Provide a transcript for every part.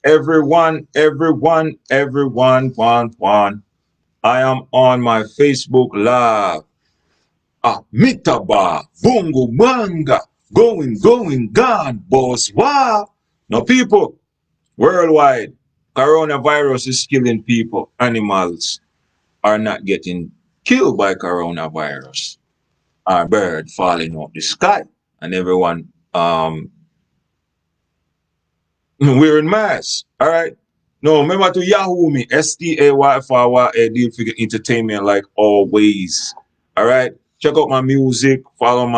Everyone. I am on my Facebook Live. Mitaba, Bungo, Manga, gone, boss. Wow. Now, people, worldwide, coronavirus is killing people. Animals are not getting killed by coronavirus. Our bird falling off the sky, and everyone wearing masks. All right. No, remember to Yahoo me, STAYFRY, deal figure entertainment like always. All right. Check out my music. Follow me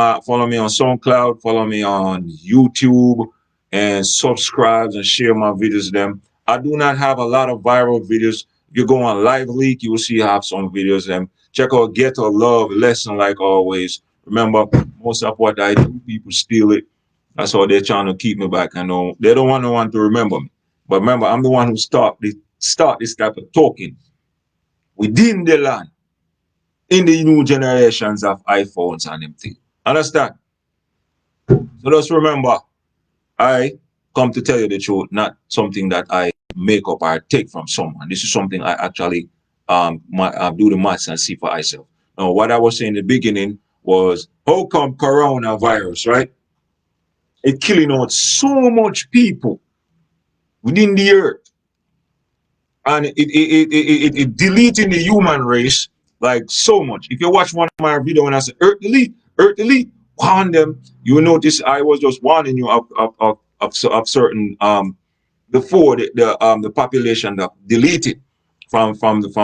on SoundCloud. Follow me on YouTube, and subscribe and share my videos. Them. I do not have a lot of viral videos. If you go on Live Leak, you will see I have some videos. Them. Check out Get a Love Lesson like always. Remember, most of what I do, people steal it. That's how they're trying to keep me back. I know they don't want no one to remember me. But remember, I'm the one who start this type of talking within the land in the new generations of iPhones and them things. Understand? So just remember, I come to tell you the truth, not something that I make up or take from someone. This is something I actually do the maths and see for myself. Now, what I was saying in the beginning was, how come coronavirus, right? It killing out so much people within the earth, and it deleting the human race like so much. If you watch one of my video when I say Earth delete, warn them, you will notice I was just warning you of certain before the population that deleted from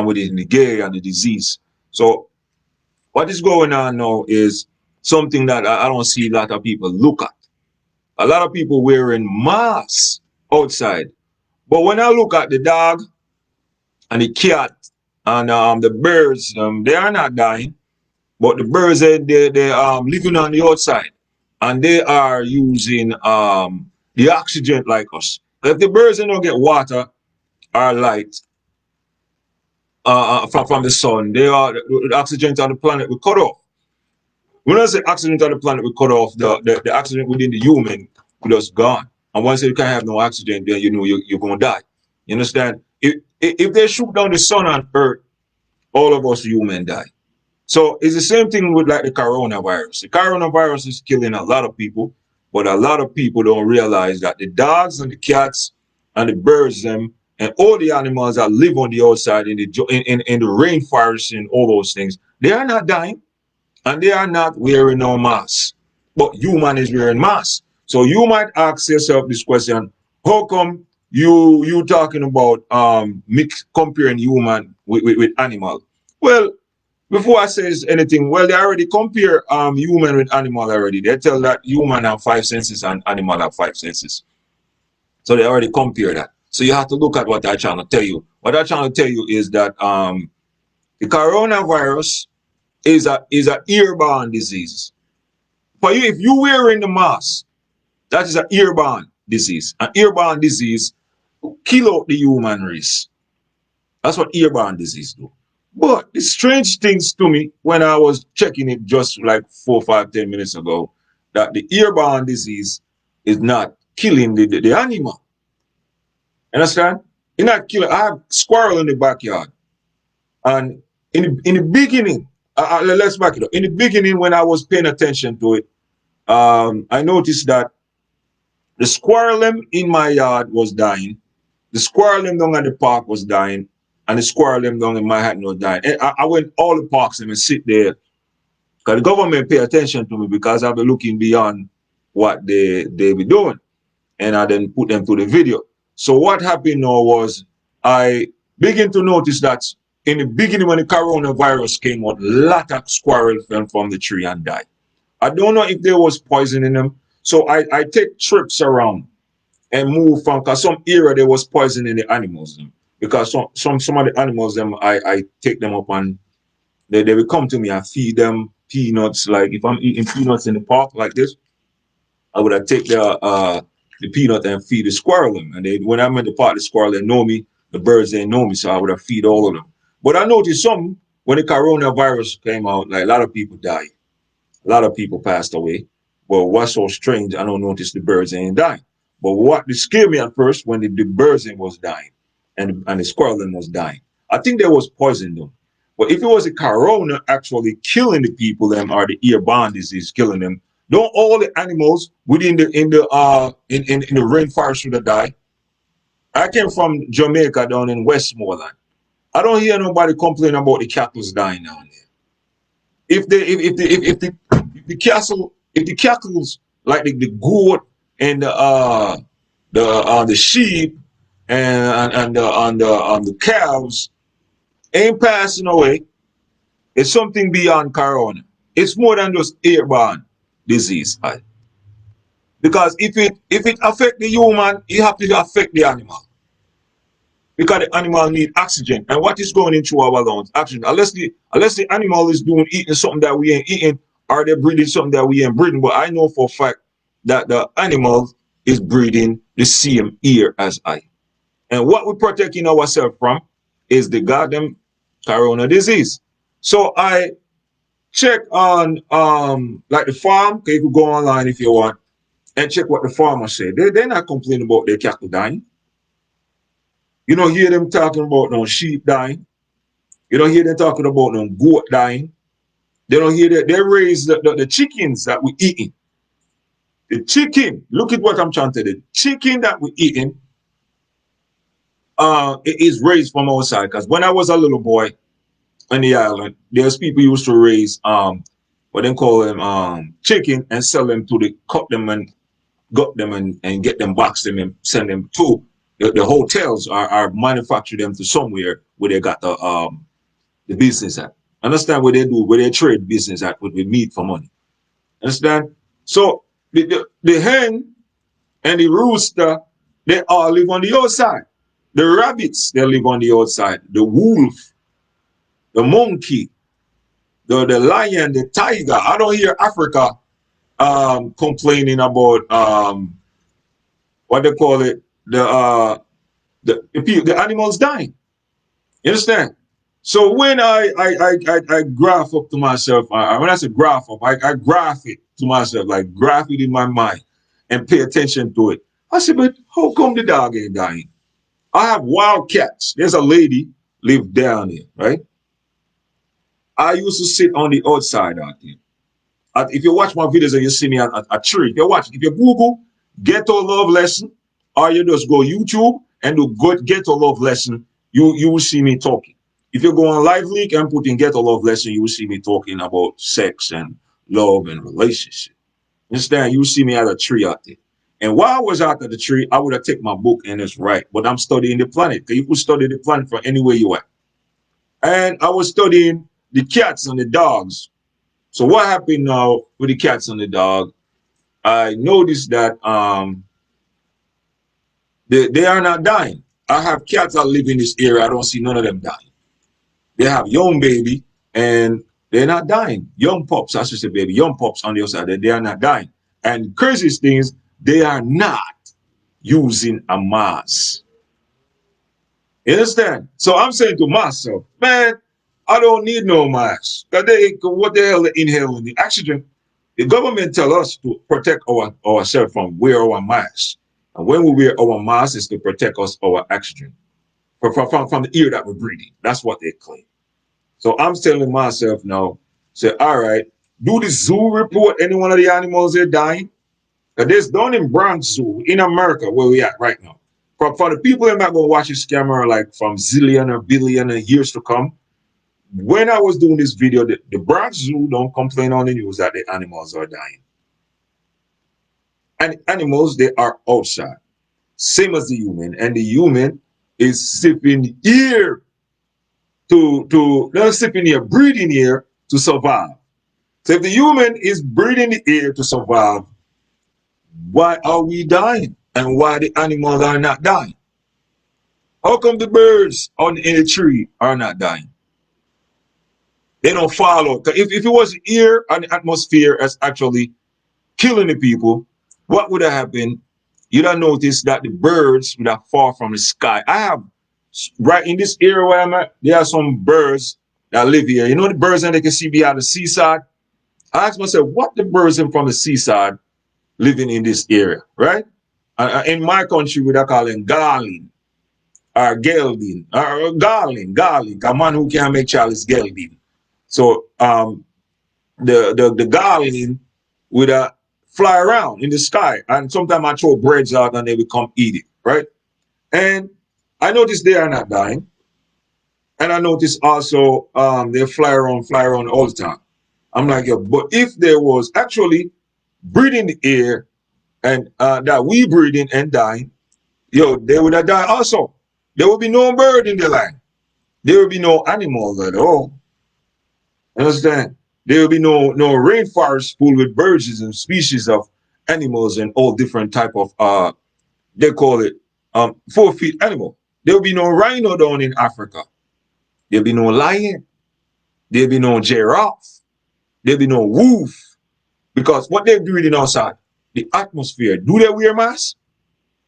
within the gay and the disease. So what is going on now is something that I don't see a lot of people look at. A lot of people wearing masks outside. But when I look at the dog and the cat and the birds, they are not dying. But the birds, they living on the outside. And they are using the oxygen like us. If the birds don't get water or light from the sun, the oxygen on the planet will cut off. When I say oxygen on the planet will cut off, the oxygen within the human will just gone. And once you can't have no oxygen, then you know you're going to die. You understand? If they shoot down the sun on Earth, all of us human die. So it's the same thing with like the coronavirus. The coronavirus is killing a lot of people, but a lot of people don't realize that the dogs and the cats and the birds them and all the animals that live on the outside in the rainforest and all those things, they are not dying and they are not wearing no mask. But human is wearing masks. So you might ask yourself this question: how come you talking about comparing human with animal? Well, before I say anything, well, they already compare human with animal already. They tell that human have five senses and animal have five senses. So they already compare that. So you have to look at what I'm trying to tell you. What I'm trying to tell you is that the coronavirus is a airborne disease. For you, if you wearing the mask, that is an airborne disease. An airborne disease kill out the human race. That's what airborne disease do. But the strange things to me when I was checking it just like 4, 5, 10 minutes ago, that the airborne disease is not killing the animal. Understand? It's not killing. I have squirrel in the backyard, and in the beginning, let's back it up. In the beginning, when I was paying attention to it, I noticed that the squirrel in my yard was dying. The squirrel down at the park was dying. And the squirrel down in my hat was dying. And I went all the parks and sit there. Because the government pay attention to me because I've been looking beyond what they be doing. And I then put them to the video. So what happened now was I begin to notice that in the beginning when the coronavirus came out, a lot of squirrels fell from the tree and died. I don't know if there was poison in them. So I take trips around and move from, because some area there was poison in the animals. Because some of the animals, I take them up and they will come to me and feed them peanuts. Like if I'm eating peanuts in the park like this, I would have take the peanut and feed the squirrel them. And when I'm in the park, the squirrel, they know me. The birds, they know me. So I would have feed all of them. But I noticed when the coronavirus came out, like a lot of people died. A lot of people passed away. But what's so strange, I don't notice the birds ain't dying. But what scared me at first when the birds was dying and the squirrel was dying. I think there was poison them. But if it was a corona actually killing the people them or the airborne disease killing them, don't all the animals within in the rainforest should have died? I came from Jamaica down in Westmoreland. I don't hear nobody complain about the cattle's dying down there. If the cattle's like the goat and the sheep and the cows ain't passing away, it's something beyond corona. It's more than just airborne disease. Right? Because if it affect the human, it have to affect the animal. Because the animal need oxygen. And what is going into our lungs? Oxygen. Unless the animal is eating something that we ain't eating, or they're breathing something that we ain't breathing. But I know for a fact that the animal is breathing the same air as I. And what we're protecting ourselves from is the goddamn corona disease. So I check on like the farm. Okay, you can go online if you want and check what the farmers say. They're not complaining about their cattle dying. You don't hear them talking about no sheep dying. You don't hear them talking about no goat dying. They don't hear that. They raise the chickens that we're eating. The chicken, look at what I'm trying to do. The chicken that we're eating it is raised from outside. Because when I was a little boy on the island, there's people used to raise what they call them chicken and sell them to the cut them and gut them and get them, box them and send them to the hotels are manufacture them to somewhere where they got the business at. Understand what they do, where they trade business at with meat for money. Understand? So the hen and the rooster, they all live on the outside. The rabbits, they live on the outside. The wolf, the monkey, the lion, the tiger. I don't hear Africa complaining about what they call it, the animals dying. You understand? So when I graph up to myself, when I say graph up, I graph it to myself, like graph it in my mind and pay attention to it. I said, but how come the dog ain't dying? I have wild cats. There's a lady live down here, right? I used to sit on the outside out there. If you watch my videos and you see me at a tree, if you Google ghetto love lesson, or you just go YouTube and do ghetto love lesson, you will see me talking. If you go on Live Leak and put in ghetto love lesson, you will see me talking about sex and love and relationship. Understand? You will see me at a tree out there. And while I was out at the tree, I would have taken my book and it's right. But I'm studying the planet. You could study the planet from anywhere you are. And I was studying the cats and the dogs. So what happened now with the cats and the dog? I noticed that they are not dying. I have cats that live in this area. I don't see none of them dying. They have young baby and they're not dying. Young pups, I should say baby, young pups on the other side, they are not dying. And craziest thing is they are not using a mask. You understand? So I'm saying to myself, man, I don't need no mask. What the hell they inhaling the oxygen? The government tell us to protect ourselves from wear our masks. And when we wear our masks, it's to protect us our oxygen from the air that we're breathing. That's what they claim. So I'm telling myself now, say, all right, do the zoo report any one of the animals they're dying? There's down in Bronx Zoo in America where we at right now. For the people that are not going to watch this camera like from zillion or billion years to come, when I was doing this video, the Bronx Zoo don't complain on the news that the animals are dying. And animals, they are outside, same as the human. And the human is sipping air not sipping air, breathing air to survive. So if the human is breathing the air to survive, why are we dying? And why the animals are not dying? How come the birds in the tree are not dying? They don't follow. If it was air and the atmosphere as actually killing the people, what would have happened? You'd have noticed that the birds would have fallen from the sky. I have, right in this area where I'm at, there are some birds that live here. You know the birds that they can see beyond the seaside? I asked myself, what the birds from the seaside living in this area, right? In my country, we call them garling or gelding or garling. A man who can't make child is gelding. So the garling would fly around in the sky, and sometimes I throw breads out and they will come eat it, right? And I notice they are not dying. And I notice also they fly around all the time. I'm like, yo, but if there was actually breathing the air and that we breathing and dying, yo, they would have died also. There would be no bird in the land. There would be no animals at all. Understand? There will be no rainforest full with birds and species of animals and all different type of they call it 4 feet animal. There will be no rhino down in Africa. There'll be no lion. There'll be no giraffe. There'll be no wolf. Because what they're doing outside, the atmosphere, do they wear masks?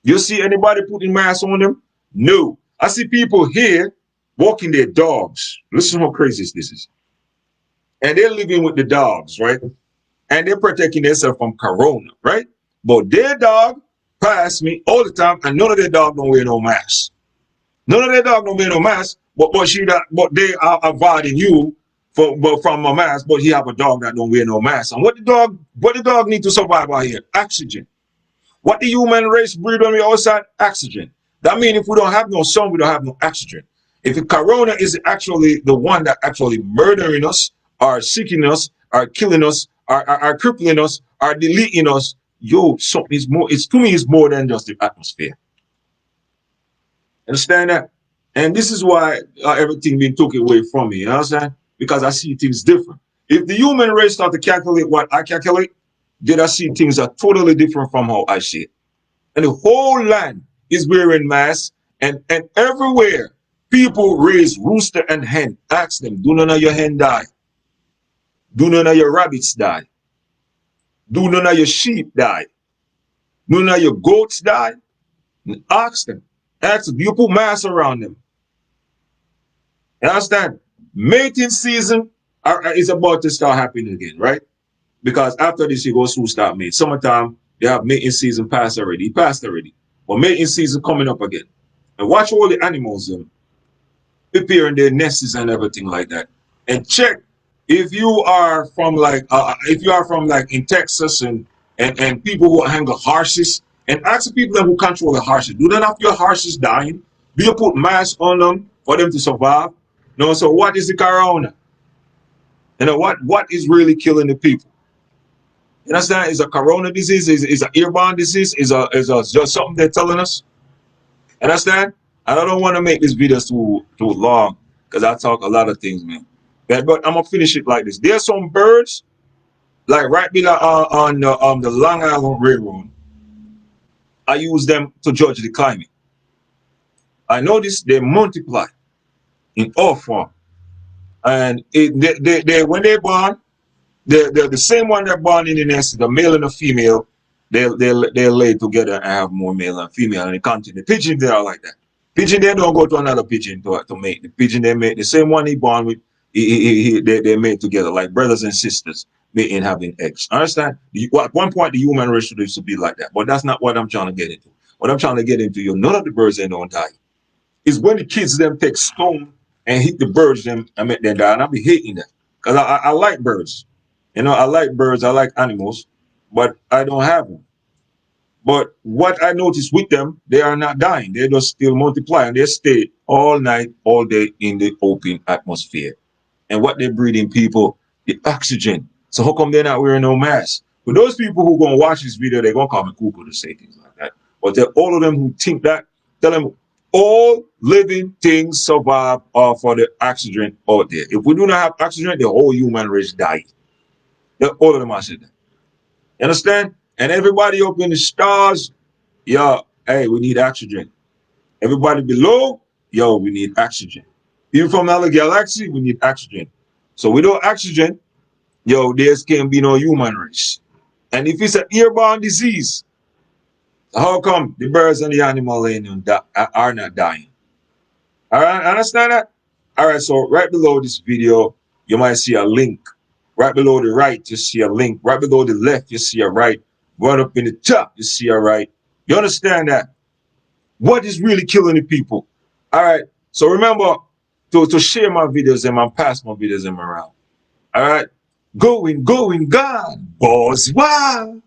You see anybody putting masks on them? No. I see people here walking their dogs. Listen how crazy this is. And they're living with the dogs, right? And they're protecting themselves from corona, right? But their dog pass me all the time, and none of their dog don't wear no mask. None of their dog don't wear no mask, but they are avoiding you from a mask, but he have a dog that don't wear no mask. And what the dog need to survive out here? Oxygen. What the human race breathe on the outside? Oxygen. That means if we don't have no sun, we don't have no oxygen. If the corona is actually the one that actually murdering us, or sicking us, or killing us, or crippling us, or deleting us, yo, something is more. It's to me, it's more than just the atmosphere. Understand that? And this is why everything being taken away from me. You understand? Because I see things different. If the human race start to calculate what I calculate, then I see things are totally different from how I see it. And the whole land is wearing masks, and everywhere people raise rooster and hen. Ask them, do none of your hen die? Do none of your rabbits die? Do none of your sheep die? Do none of your goats die? And ask them. Ask them, do you put masks around them? You understand? Mating season is about to start happening again, right? Because after this, you go soon start mating. Summertime, they have mating season passed already. It passed already. But mating season coming up again. And watch all the animals preparing their nests and everything like that. And check if you are from like in Texas and people who handle horses, and ask the people who control the horses. Do not have your horses dying? Do you put masks on them for them to survive? No. So what is the corona? You know what is really killing the people? You understand? Is a corona disease? Is an airborne disease? Is just something they're telling us? Understand? And I don't want to make this video too long because I talk a lot of things, man. But I'm gonna finish it like this. There's some birds, like right below on the Long Island Railroad. I use them to judge the climate. I notice they multiply in all form, and they when they're born, the same one they're born in the nest, the male and the female, they're laid together and have more male and female, and they continue. The pigeons they are like that. Pigeon they don't go to another pigeon to mate. The pigeon they mate, the same one he born with, they mate together like brothers and sisters, mating having eggs. Understand? At one point the human race used to be like that, but that's not what I'm trying to get into. What I'm trying to get into, none of the birds they don't die. It's when the kids them take stone and hit the birds them and make them die, and I be hating that because I like birds. You know, I like birds, I like animals, but I don't have them. But what I notice with them, they are not dying. They just still multiply and they stay all night, all day in the open atmosphere. And what they breathe in people, the oxygen. So how come they're not wearing no mask? For those people who gonna watch this video, they're gonna call me cuckoo to say things like that. But tell all of them who think that, tell them all living things survive for the oxygen out there. If we do not have oxygen, the whole human race dies. All of them are saying that. You understand? And everybody up in the stars, yo, hey, we need oxygen. Everybody below, yo, we need oxygen. Even from another galaxy, we need oxygen. So without oxygen, yo, there can be no human race. And if it's an airborne disease, how come the birds and the animals are not dying? All right, understand that? All right, so right below this video, you might see a link. Right below the right, you see a link. Right below the left, you see a right. Right up in the top, you see a right. You understand that? What is really killing the people? All right. So remember to share my videos and pass my videos around. All right. Going, gone. Boss, wow.